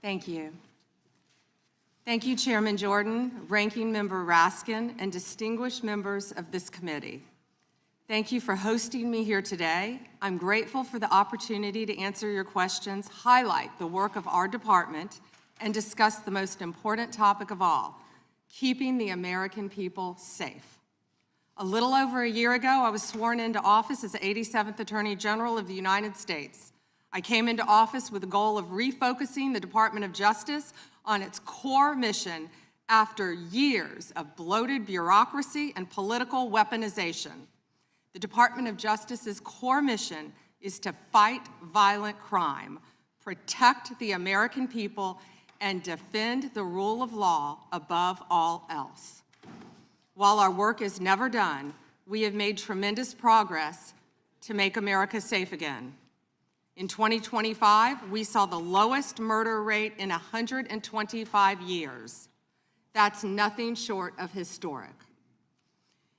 Thank you. Thank you, Chairman Jordan, Ranking Member Raskin, and distinguished members of this committee. Thank you for hosting me here today. I'm grateful for the opportunity to answer your questions, highlight the work of our department, and discuss the most important topic of all, keeping the American people safe. A little over a year ago, I was sworn into office as the 87th Attorney General of the United States. I came into office with the goal of refocusing the Department of Justice on its core mission after years of bloated bureaucracy and political weaponization. The Department of Justice's core mission is to fight violent crime, protect the American people, and defend the rule of law above all else. While our work is never done, we have made tremendous progress to make America safe again. In 2025, we saw the lowest murder rate in 125 years. That's nothing short of historic.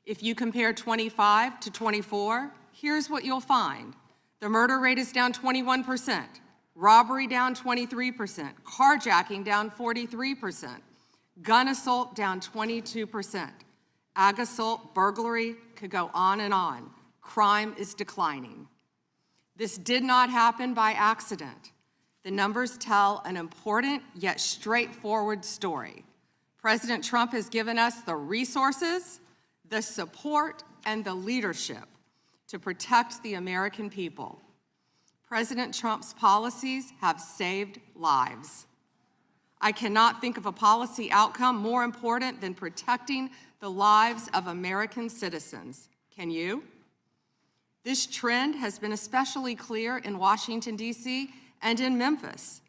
If you compare 25 to 24, here's what you'll find. The murder rate is down 21%, robbery down 23%, carjacking down 43%, gun assault down 22%, ag assault, burglary, could go on and on. Crime is declining. This did not happen by accident. The numbers tell an important yet straightforward story. President Trump has given us the resources, the support, and the leadership to protect the American people. President Trump's policies have saved lives. I cannot think of a policy outcome more important than protecting the lives of American citizens. Can you? This trend has been especially clear in Washington, D.C. and in Memphis.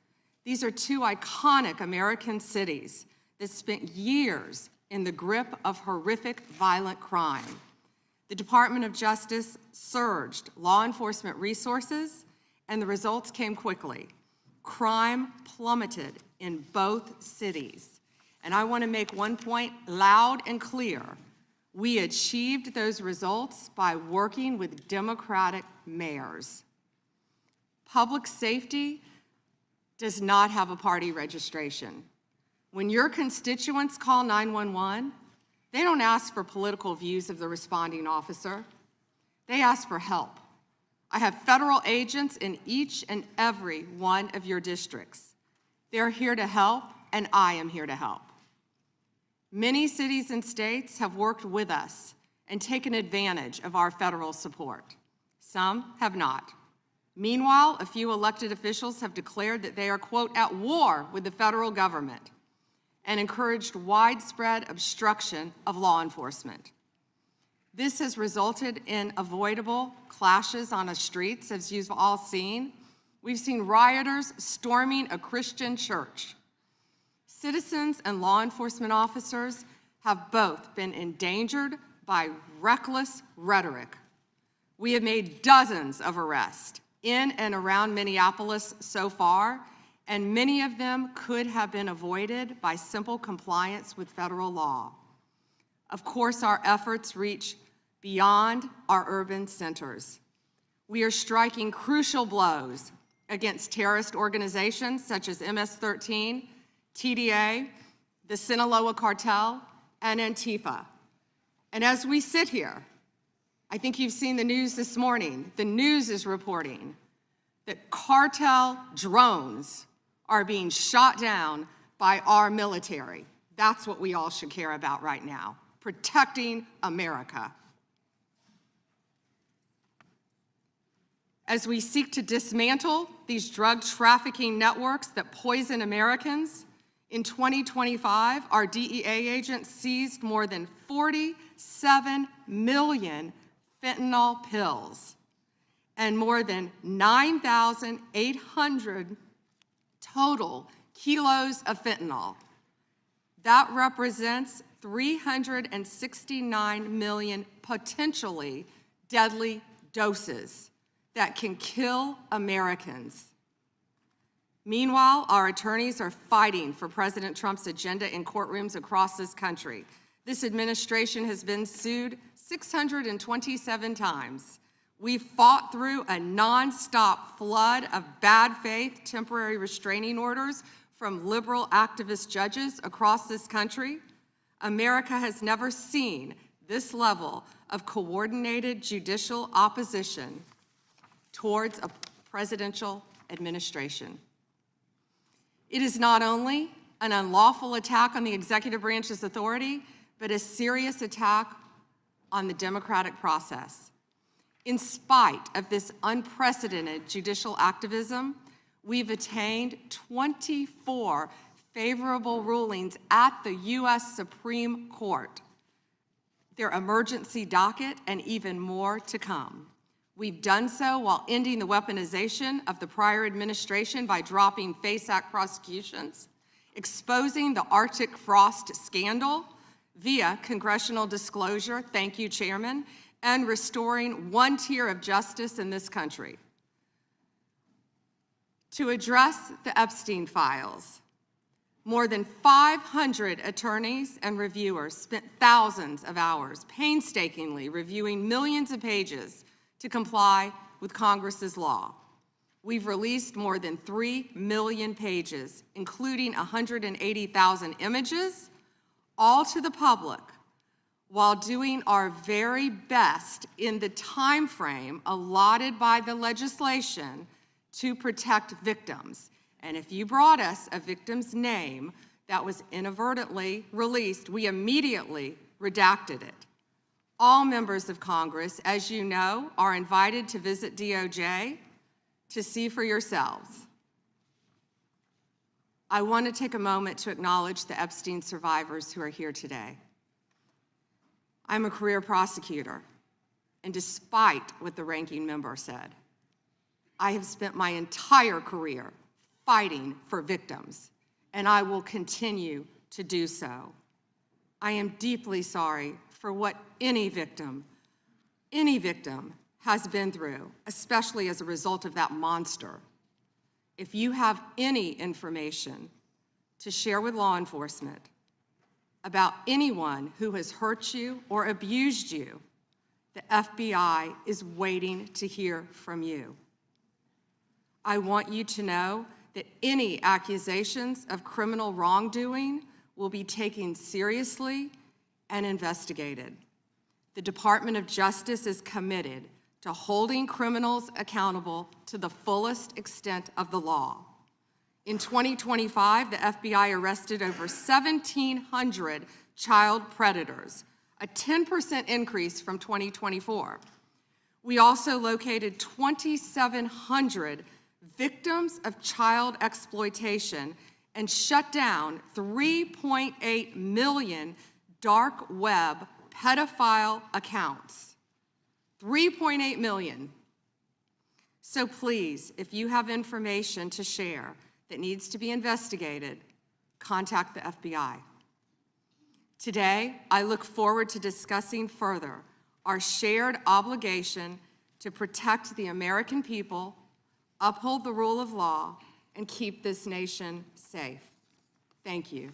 These are two iconic American cities that spent years in the grip of horrific violent crime. The Department of Justice surged law enforcement resources, and the results came quickly. Crime plummeted in both cities. And I want to make one point loud and clear. We achieved those results by working with Democratic mayors. Public safety does not have a party registration. When your constituents call 911, they don't ask for political views of the responding officer. They ask for help. I have federal agents in each and every one of your districts. They're here to help, and I am here to help. Many cities and states have worked with us and taken advantage of our federal support. Some have not. Meanwhile, a few elected officials have declared that they are, quote, at war with the federal government and encouraged widespread obstruction of law enforcement. This has resulted in avoidable clashes on the streets, as you've all seen. We've seen rioters storming a Christian church. Citizens and law enforcement officers have both been endangered by reckless rhetoric. We have made dozens of arrests in and around Minneapolis so far, and many of them could have been avoided by simple compliance with federal law. Of course, our efforts reach beyond our urban centers. We are striking crucial blows against terrorist organizations such as MS-13, TDA, the Sinaloa Cartel, and Antifa. And as we sit here, I think you've seen the news this morning. The news is reporting that cartel drones are being shot down by our military. That's what we all should care about right now, protecting America. As we seek to dismantle these drug trafficking networks that poison Americans, in 2025, our DEA agents seized more than 47 million fentanyl pills and more than 9,800 total kilos of fentanyl. That represents 369 million potentially deadly doses that can kill Americans. Meanwhile, our attorneys are fighting for President Trump's agenda in courtrooms across this country. This administration has been sued 627 times. We fought through a nonstop flood of bad faith temporary restraining orders from liberal activist judges across this country, America has never seen this level of coordinated judicial opposition towards a presidential administration. It is not only an unlawful attack on the executive branch's authority, but a serious attack on the democratic process. In spite of this unprecedented judicial activism, we've attained 24 favorable rulings at the U.S. Supreme Court, their emergency docket, and even more to come. We've done so while ending the weaponization of the prior administration by dropping FACE Act prosecutions, exposing the Arctic frost scandal via congressional disclosure, thank you, Chairman, and restoring one tier of justice in this country. To address the Epstein files, more than 500 attorneys and reviewers spent thousands of hours painstakingly reviewing millions of pages to comply with Congress's law. We've released more than 3 million pages, including 180,000 images, all to the public, while doing our very best in the time frame allotted by the legislation to protect victims. And if you brought us a victim's name that was inadvertently released, we immediately redacted it. All members of Congress, as you know, are invited to visit DOJ to see for yourselves. I want to take a moment to acknowledge the Epstein survivors who are here today. I'm a career prosecutor, and despite what the ranking member said, I have spent my entire career fighting for victims, and I will continue to do so. I am deeply sorry for what any victim has been through, especially as a result of that monster. If you have any information to share with law enforcement about anyone who has hurt you or abused you, the FBI is waiting to hear from you. I want you to know that any accusations of criminal wrongdoing will be taken seriously and investigated. The Department of Justice is committed to holding criminals accountable to the fullest extent of the law. In 2025, the FBI arrested over 1,700 child predators, a 10% increase from 2024. We also located 2,700 victims of child exploitation and shut down 3.8 million dark web pedophile accounts. 3.8 million. So please, if you have information to share that needs to be investigated, contact the FBI. Today, I look forward to discussing further our shared obligation to protect the American people, uphold the rule of law, and keep this nation safe. Thank you.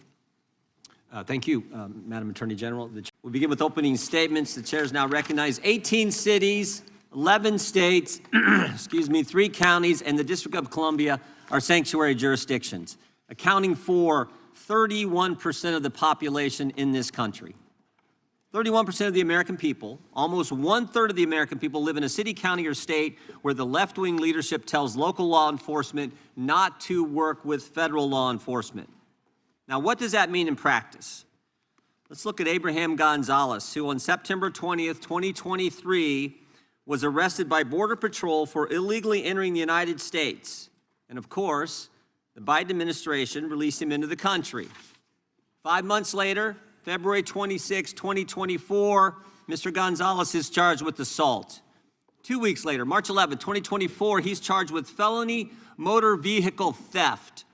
Thank you, Madam Attorney General. We'll begin with opening statements. The chair is now recognized. 18 cities, 11 states, 3 counties, and the District of Columbia are sanctuary jurisdictions, accounting for 31% of the population in this country. 31% of the American people, almost 1/3 of the American people, live in a city, county, or state where the left-wing leadership tells local law enforcement not to work with federal law enforcement. Now, what does that mean in practice? Let's look at Abraham Gonzalez, who on September 20th, 2023, was arrested by Border Patrol for illegally entering the United States. And of course, the Biden administration released him into the country. 5 months later, February 26, 2024, Mr. Gonzalez is charged with assault. 2 weeks later, March 11, 2024, he's charged with felony motor vehicle theft,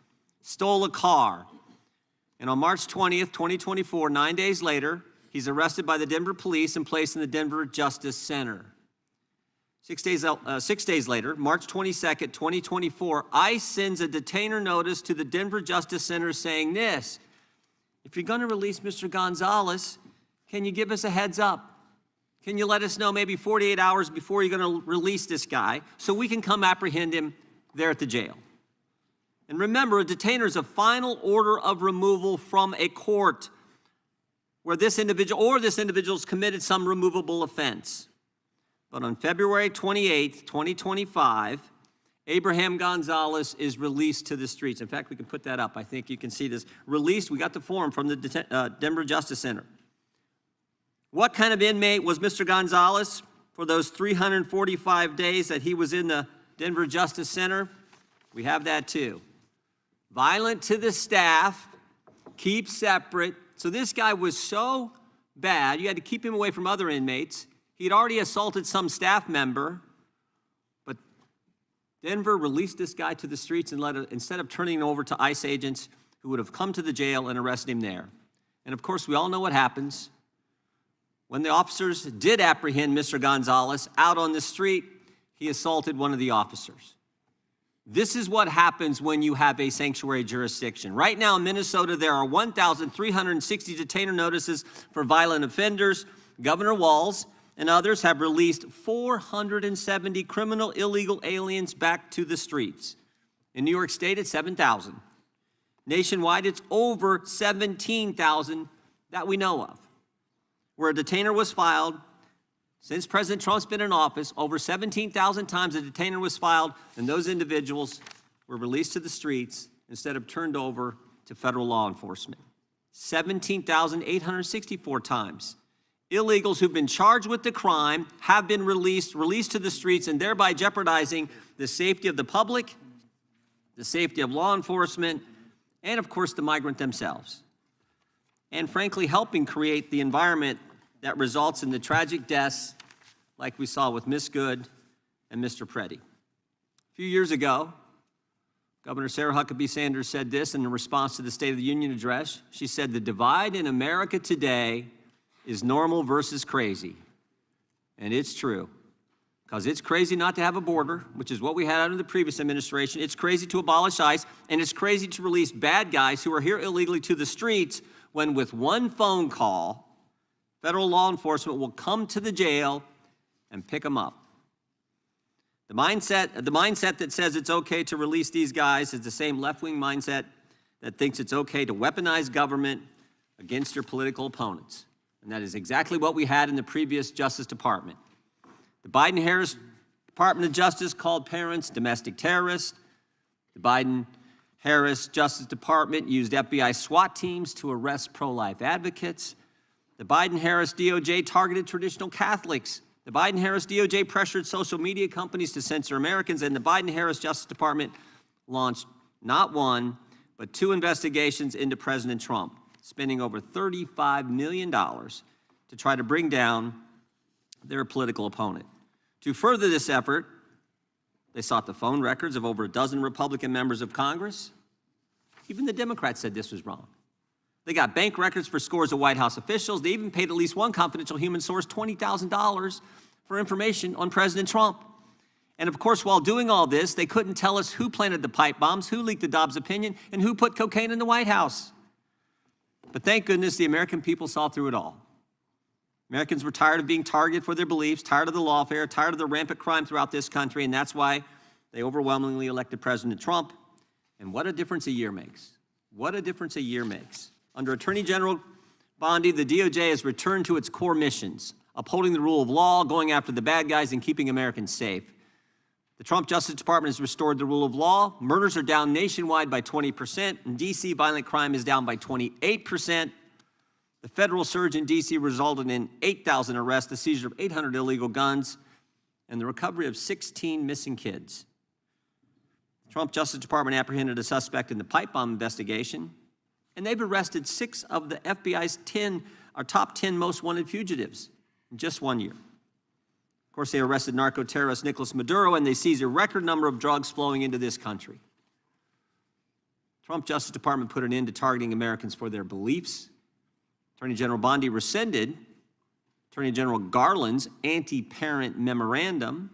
stole a car. And on March 20th, 2024, 9 days later, he's arrested by the Denver police and placed in the Denver Justice Center. 6 days later, March 22nd, 2024, ICE sends a detainer notice to the Denver Justice Center saying this: if you're going to release Mr. Gonzalez, can you give us a heads up? Can you let us know maybe 48 hours before you're going to release this guy so we can come apprehend him there at the jail? And remember, a detainer is a final order of removal from a court where this individual or this individual has committed some removable offense. But on February 28th, 2025, Abraham Gonzalez is released to the streets. In fact, we can put that up. I think you can see this. Released, we got the form from the Denver Justice Center. What kind of inmate was Mr. Gonzalez for those 345 days that he was in the Denver Justice Center? We have that too. Violent to the staff, keep separate. So this guy was so bad, you had to keep him away from other inmates. He'd already assaulted some staff member, but Denver released this guy to the streets and instead of turning him over to ICE agents who would have come to the jail and arrested him there. And of course, we all know what happens. When the officers did apprehend Mr. Gonzalez out on the street, he assaulted one of the officers. This is what happens when you have a sanctuary jurisdiction. Right now in Minnesota, there are 1,360 detainer notices for violent offenders. Governor Walz and others have released 470 criminal illegal aliens back to the streets. In New York State, it's 7,000. Nationwide, it's over 17,000 that we know of. Where a detainer was filed, since President Trump's been in office, over 17,000 times a detainer was filed, and those individuals were released to the streets instead of turned over to federal law enforcement. 17,864 times. Illegals who've been charged with the crime have been released to the streets, and thereby jeopardizing the safety of the public, the safety of law enforcement, and of course the migrant themselves. And frankly, helping create the environment that results in the tragic deaths like we saw with Miss Good and Mr. Preddy. A few years ago, Governor Sarah Huckabee Sanders said this in response to the State of the Union address. She said, "The divide in America today is normal versus crazy." And it's true, because it's crazy not to have a border, which is what we had under the previous administration. It's crazy to abolish ICE, and it's crazy to release bad guys who are here illegally to the streets when with one phone call, federal law enforcement will come to the jail and pick them up. The mindset that says it's okay to release these guys is the same left-wing mindset that thinks it's okay to weaponize government against your political opponents. And that is exactly what we had in the previous Justice Department. The Biden-Harris Department of Justice called parents domestic terrorists. The Biden-Harris Justice Department used FBI SWAT teams to arrest pro-life advocates. The Biden-Harris DOJ targeted traditional Catholics. The Biden-Harris DOJ pressured social media companies to censor Americans, and the Biden-Harris Justice Department launched not one, but 2 investigations into President Trump, spending over $35 million to try to bring down their political opponent. To further this effort, they sought the phone records of over a dozen Republican members of Congress. Even the Democrats said this was wrong. They got bank records for scores of White House officials. They even paid at least one confidential human source $20,000 for information on President Trump. And of course, while doing all this, they couldn't tell us who planted the pipe bombs, who leaked the Dobbs opinion, and who put cocaine in the White House. But thank goodness the American people saw through it all. Americans were tired of being targeted for their beliefs, tired of the lawfare, tired of the rampant crime throughout this country, and that's why they overwhelmingly elected President Trump. And what a difference a year makes. What a difference a year makes. Under Attorney General Bondi, the DOJ has returned to its core missions, upholding the rule of law, going after the bad guys, and keeping Americans safe. The Trump Justice Department has restored the rule of law. Murders are down nationwide by 20%. In D.C., violent crime is down by 28%. The federal surge in D.C. resulted in 8,000 arrests, the seizure of 800 illegal guns, and the recovery of 16 missing kids. The Trump Justice Department apprehended a suspect in the pipe bomb investigation, and they've arrested 6 of the FBI's top 10 most wanted fugitives in just 1 year. Of course, they arrested narco-terrorist Nicolas Maduro, and they seized a record number of drugs flowing into this country. Trump Justice Department put an end to targeting Americans for their beliefs. Attorney General Bondi rescinded Attorney General Garland's anti-parent memorandum.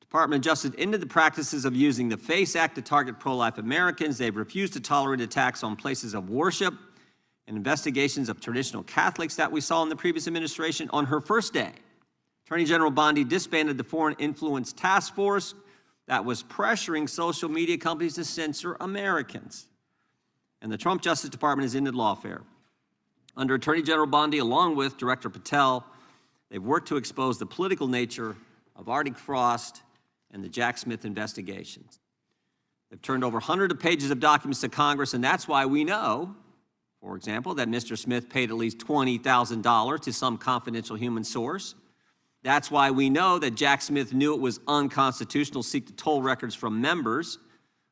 Department of Justice ended the practices of using the FACE Act to target pro-life Americans. They've refused to tolerate attacks on places of worship and investigations of traditional Catholics that we saw in the previous administration. On her first day, Attorney General Bondi disbanded the Foreign Influence Task Force, that was pressuring social media companies to censor Americans. And the Trump Justice Department has ended lawfare. Under Attorney General Bondi, along with Director Patel, they've worked to expose the political nature of Arctic Frost and the Jack Smith investigations. They've turned over hundreds of pages of documents to Congress, and that's why we know, for example, that Mr. Smith paid at least $20,000 to some confidential human source. That's why we know that Jack Smith knew it was unconstitutional to seek to toll records from members.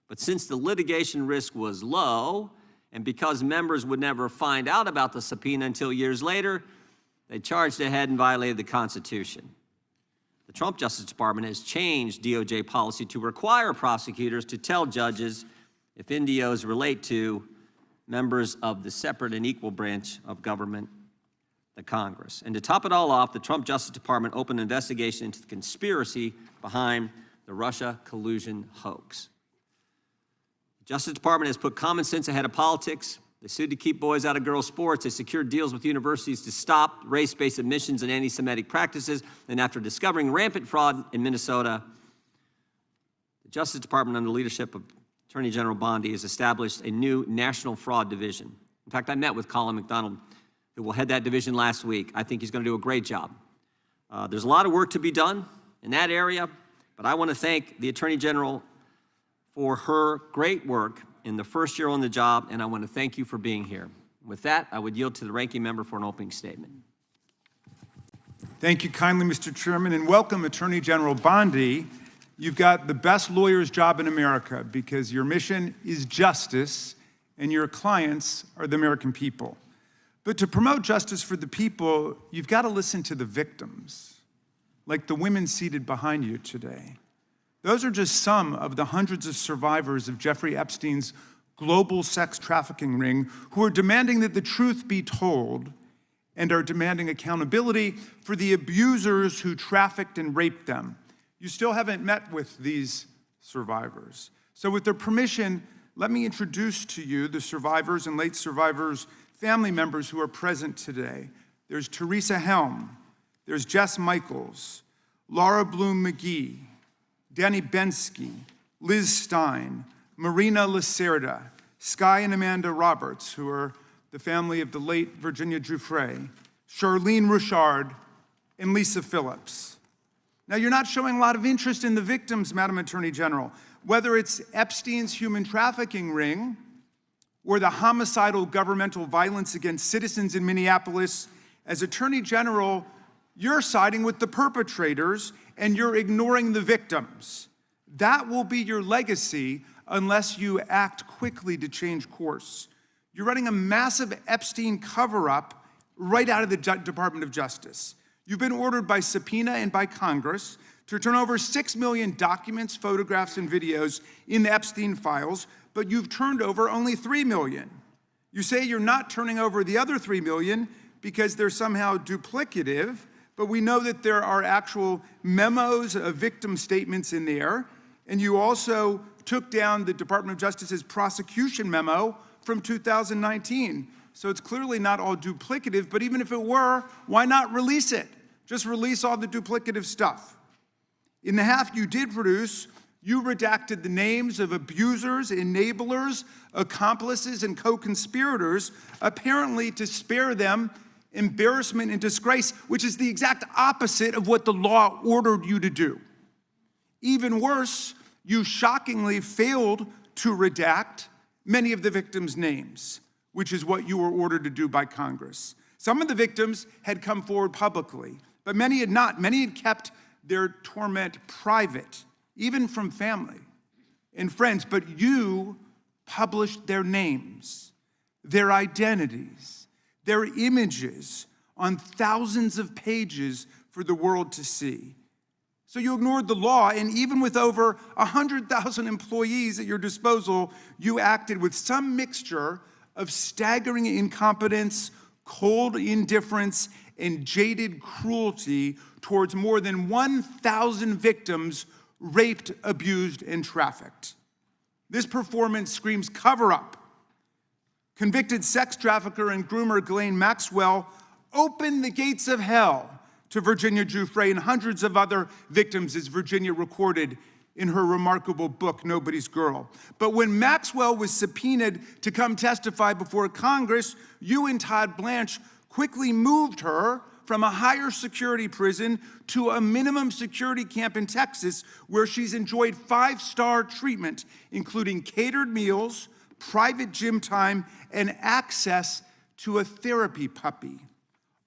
But since the litigation risk was low, and because members would never find out about the subpoena until years later, they charged ahead and violated the Constitution. The Trump Justice Department has changed DOJ policy to require prosecutors to tell judges if NDOs relate to members of the separate and equal branch of government, the Congress. And to top it all off, the Trump Justice Department opened an investigation into the conspiracy behind the Russia collusion hoax. The Justice Department has put common sense ahead of politics. They sued to keep boys out of girls' sports. They secured deals with universities to stop race-based admissions and anti-Semitic practices. And after discovering rampant fraud in Minnesota, the Justice Department, under the leadership of Attorney General Bondi, has established a new National Fraud Division. In fact, I met with Colin McDonald, who will head that division last week. I think he's going to do a great job. There's a lot of work to be done in that area, but I want to thank the Attorney General for her great work in the first year on the job, and I want to thank you for being here. With that, I would yield to the ranking member for an opening statement. Thank you kindly, Mr. Chairman, and welcome, Attorney General Bondi. You've got the best lawyer's job in America because your mission is justice and your clients are the American people. But to promote justice for the people, you've got to listen to the victims, like the women seated behind you today. Those are just some of the hundreds of survivors of Jeffrey Epstein's global sex trafficking ring who are demanding that the truth be told and are demanding accountability for the abusers who trafficked and raped them. You still haven't met with these survivors. So with their permission, let me introduce to you the survivors and late survivors' family members who are present today. There's Teresa Helm, there's Jess Michaels, Laura Bloom McGee, Danny Bensky, Liz Stein, Marina Lacerda, Sky and Amanda Roberts, who are the family of the late Virginia Giuffre, Charlene Richard, and Lisa Phillips. Now, you're not showing a lot of interest in the victims, Madam Attorney General, whether it's Epstein's human trafficking ring or the homicidal governmental violence against citizens in Minneapolis. As Attorney General, you're siding with the perpetrators and you're ignoring the victims. That will be your legacy unless you act quickly to change course. You're running a massive Epstein cover-up right out of the Department of Justice. You've been ordered by subpoena and by Congress to turn over 6 million documents, photographs, and videos in the Epstein files, but you've turned over only 3 million. You say you're not turning over the other 3 million because they're somehow duplicative, but we know that there are actual memos of victim statements in there, and you also took down the Department of Justice's prosecution memo from 2019. So it's clearly not all duplicative, but even if it were, why not release it? Just release all the duplicative stuff. In the half you did produce, you redacted the names of abusers, enablers, accomplices, and co-conspirators, apparently to spare them embarrassment and disgrace, which is the exact opposite of what the law ordered you to do. Even worse, you shockingly failed to redact many of the victims' names, which is what you were ordered to do by Congress. Some of the victims had come forward publicly, but many had not. Many had kept their torment private, even from family and friends, but you published their names, their identities, their images on thousands of pages for the world to see. So you ignored the law, and even with over 100,000 employees at your disposal, you acted with some mixture of staggering incompetence, cold indifference, and jaded cruelty towards more than 1,000 victims raped, abused, and trafficked. This performance screams cover-up. Convicted sex trafficker and groomer Ghislaine Maxwell opened the gates of hell to Virginia Giuffre and hundreds of other victims, as Virginia recorded in her remarkable book, Nobody's Girl. But when Maxwell was subpoenaed to come testify before Congress, you and Todd Blanche quickly moved her from a higher security prison to a minimum security camp in Texas, where she's enjoyed 5-star treatment, including catered meals, private gym time, and access to a therapy puppy.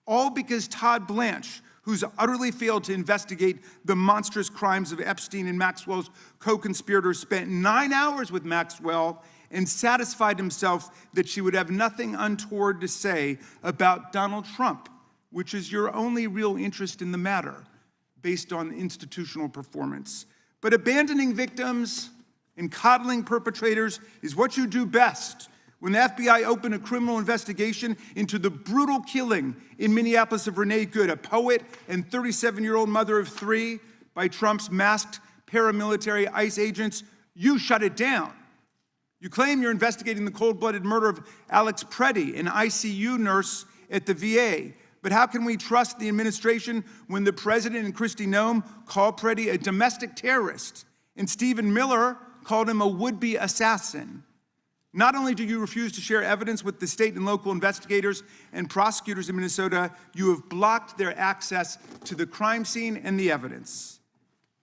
All because Todd Blanche, who's utterly failed to investigate the monstrous crimes of Epstein and Maxwell's co-conspirators, spent 9 hours with Maxwell and satisfied himself that she would have nothing untoward to say about Donald Trump, which is your only real interest in the matter, based on institutional performance. But abandoning victims and coddling perpetrators is what you do best. When the FBI opened a criminal investigation into the brutal killing in Minneapolis of Renee Good, a poet and 37-year-old mother of 3, by Trump's masked paramilitary ICE agents, you shut it down. You claim you're investigating the cold-blooded murder of Alex Preddy, an ICU nurse at the VA. But how can we trust the administration when the president and Kristi Noem called Preddy a domestic terrorist and Stephen Miller called him a would-be assassin? Not only do you refuse to share evidence with the state and local investigators and prosecutors in Minnesota, you have blocked their access to the crime scene and the evidence.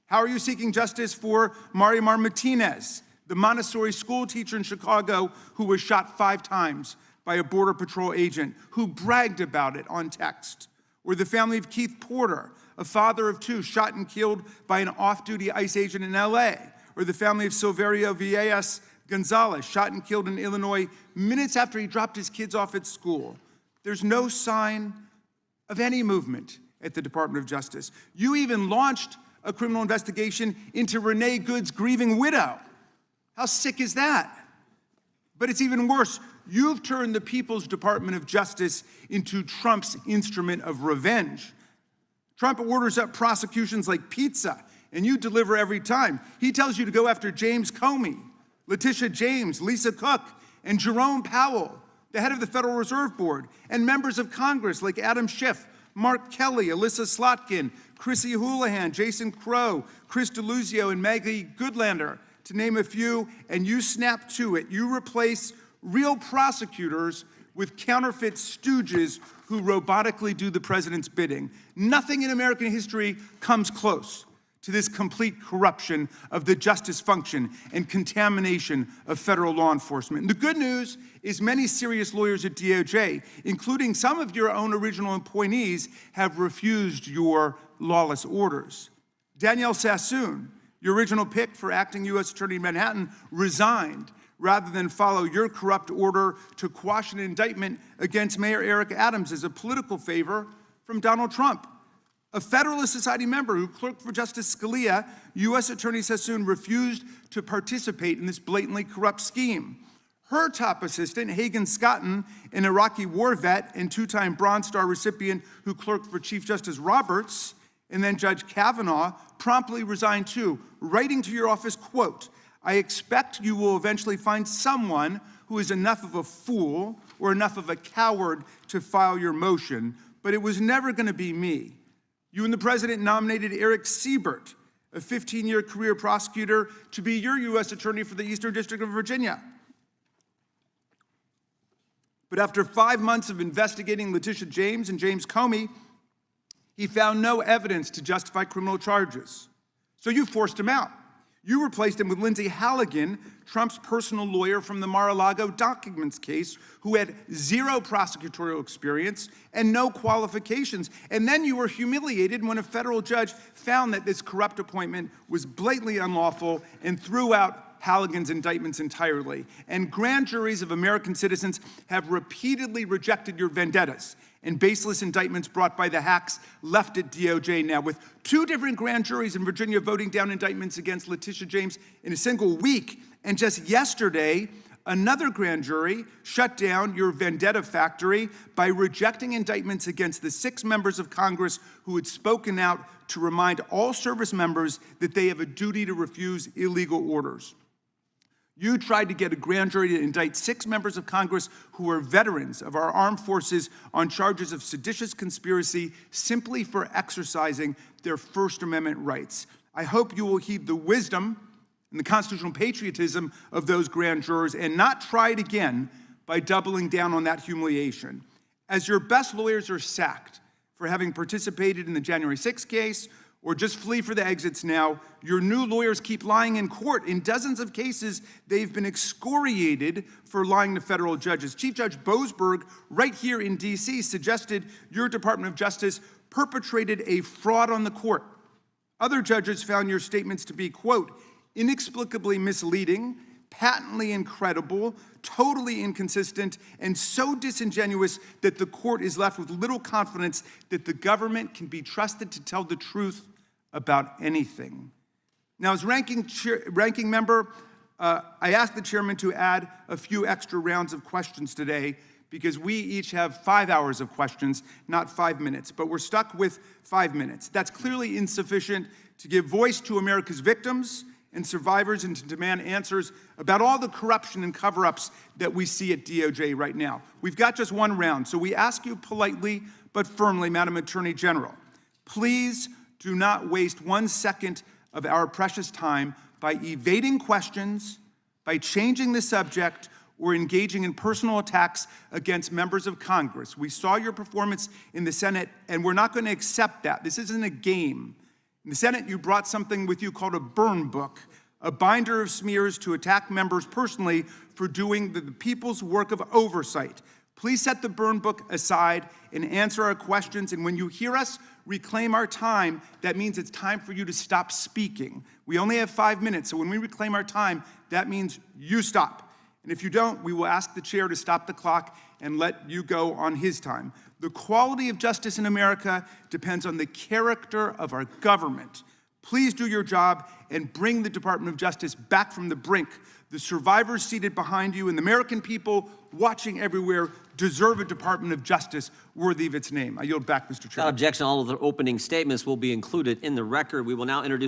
How are you seeking justice for Marimar Martinez, the Montessori school teacher in Chicago who was shot 5 times by a Border Patrol agent who bragged about it on text? Or the family of Keith Porter, a father of 2 shot and killed by an off-duty ICE agent in LA? Or the family of Silverio Villegas Gonzalez, shot and killed in Illinois minutes after he dropped his kids off at school? There's no sign of any movement at the Department of Justice. You even launched a criminal investigation into Renee Good's grieving widow. How sick is that? But it's even worse. You've turned the People's Department of Justice into Trump's instrument of revenge. Trump orders up prosecutions like pizza, and you deliver every time. He tells you to go after James Comey, Letitia James, Lisa Cook, and Jerome Powell, the head of the Federal Reserve Board, and members of Congress like Adam Schiff, Mark Kelly, Alyssa Slotkin, Chrissy Houlihan, Jason Crow, Chris Deluzio, and Maggie Goodlander, to name a few, and you snap to it. You replace real prosecutors with counterfeit stooges who robotically do the president's bidding. Nothing in American history comes close to this complete corruption of the justice function and contamination of federal law enforcement. And the good news is many serious lawyers at DOJ, including some of your own original appointees, have refused your lawless orders. Danielle Sassoon, your original pick for acting U.S. Attorney in Manhattan, resigned rather than follow your corrupt order to quash an indictment against Mayor Eric Adams as a political favor from Donald Trump. A Federalist Society member who clerked for Justice Scalia, U.S. Attorney Sassoon refused to participate in this blatantly corrupt scheme. Her top assistant, Hagan Scotton, an Iraqi war vet and 2-time Bronze Star recipient who clerked for Chief Justice Roberts, and then Judge Kavanaugh, promptly resigned too, writing to your office, quote, "I expect you will eventually find someone who is enough of a fool or enough of a coward to file your motion, but it was never going to be me." You and the president nominated Eric Siebert, a 15-year career prosecutor, to be your U.S. attorney for the Eastern District of Virginia. But after 5 months of investigating Letitia James and James Comey, he found no evidence to justify criminal charges. So you forced him out. You replaced him with Lindsay Halligan, Trump's personal lawyer from the Mar-a-Lago documents case, who had 0 prosecutorial experience and no qualifications. And then you were humiliated when a federal judge found that this corrupt appointment was blatantly unlawful and threw out Halligan's indictments entirely. And grand juries of American citizens have repeatedly rejected your vendettas and baseless indictments brought by the hacks left at DOJ now, with 2 different grand juries in Virginia voting down indictments against Letitia James in a single week. And just yesterday, another grand jury shut down your vendetta factory by rejecting indictments against the 6 members of Congress who had spoken out to remind all service members that they have a duty to refuse illegal orders. You tried to get a grand jury to indict 6 members of Congress who are veterans of our armed forces on charges of seditious conspiracy simply for exercising their First Amendment rights. I hope you will heed the wisdom and the constitutional patriotism of those grand jurors and not try it again by doubling down on that humiliation. As your best lawyers are sacked for having participated in the January 6th case or just flee for the exits now, your new lawyers keep lying in court. In dozens of cases, they've been excoriated for lying to federal judges. Chief Judge Boasberg, right here in D.C., suggested your Department of Justice perpetrated a fraud on the court. Other judges found your statements to be, quote, inexplicably misleading, patently incredible, totally inconsistent, and so disingenuous that the court is left with little confidence that the government can be trusted to tell the truth about anything. Now, as ranking member, I asked the chairman to add a few extra rounds of questions today because we each have 5 hours of questions, not 5 minutes, but we're stuck with 5 minutes. That's clearly insufficient to give voice to America's victims and survivors and to demand answers about all the corruption and cover-ups that we see at DOJ right now. We've got just one round, so we ask you politely but firmly, Madam Attorney General, please do not waste 1 second of our precious time by evading questions, by changing the subject, or engaging in personal attacks against members of Congress. We saw your performance in the Senate, and we're not going to accept that. This isn't a game. In the Senate, you brought something with you called a burn book, a binder of smears to attack members personally for doing the people's work of oversight. Please set the burn book aside and answer our questions. And when you hear us reclaim our time, that means it's time for you to stop speaking. We only have 5 minutes, so when we reclaim our time, that means you stop. And if you don't, we will ask the chair to stop the clock and let you go on his time. The quality of justice in America depends on the character of our government. Please do your job and bring the Department of Justice back from the brink. The survivors seated behind you and the American people watching everywhere deserve a Department of Justice worthy of its name. I yield back, Mr. Chairman. Without objection, all of the opening statements will be included in the record. We will now introduce